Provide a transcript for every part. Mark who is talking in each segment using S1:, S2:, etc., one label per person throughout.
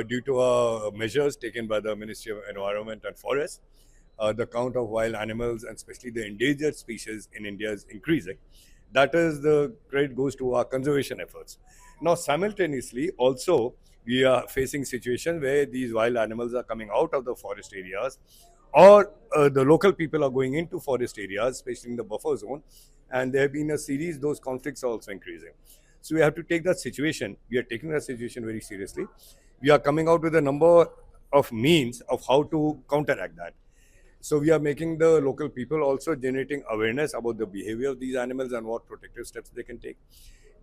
S1: due to measures taken by the Ministry of Environment and Forest. The count of wild animals and especially the endangered species in India is increasing. That is, the credit goes to our conservation efforts. Now, simultaneously, also, we are facing situations where these wild animals are coming out of the forest areas, or the local people are going into forest areas, especially in the buffer zone, and there have been a series, those conflicts are also increasing. So we have to take that situation, we are taking that situation very seriously. We are coming out with a number of means of how to counteract that. So we are making the local people also generating awareness about the behavior of these animals and what protective steps they can take.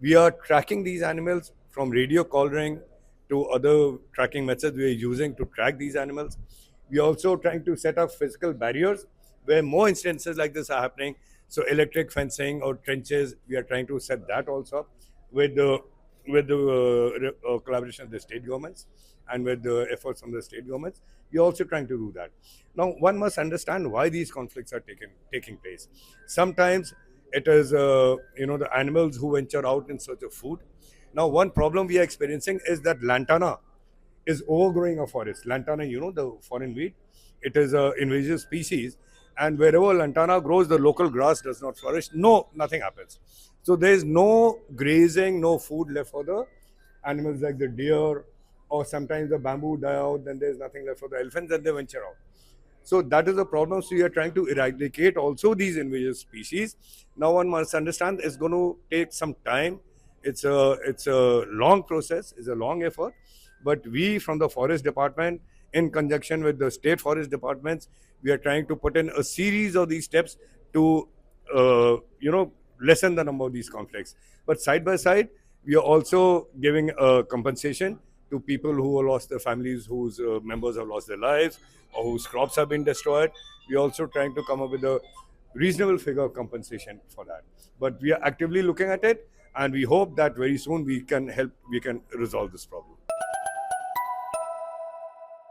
S1: We are tracking these animals from radio collaring to other tracking methods we are using to track these animals. We are also trying to set up physical barriers where more instances like this are happening. So electric fencing or trenches, we are trying to set that also up with the collaboration of the state governments and with the efforts from the state governments. We are also trying to do that. Now, one must understand why these conflicts are taking place. Sometimes it is the animals who venture out in search of food. Now, one problem we are experiencing is that Lantana is overgrowing a forest. Lantana, the foreign weed, it is an invasive species, and wherever lantana grows, the local grass does not flourish. No, nothing happens. So there is no grazing, no food left for the animals like the deer, or sometimes the bamboo die out, then there is nothing left for the elephants, and they venture out. So that is the problem. So we are trying to eradicate also these invasive species. Now one must understand it's going to take some time. It's a long process, it's a long effort. But we from the forest department, in conjunction with the state forest departments, we are trying to put in a series of these steps to lessen the number of these conflicts. But side by side, we are also giving a compensation to people who have lost their families, whose members have lost their lives, or whose crops have been destroyed. We are also trying to come up with a reasonable figure of compensation for that. But we are actively looking at it, and we hope that very soon we can resolve this problem.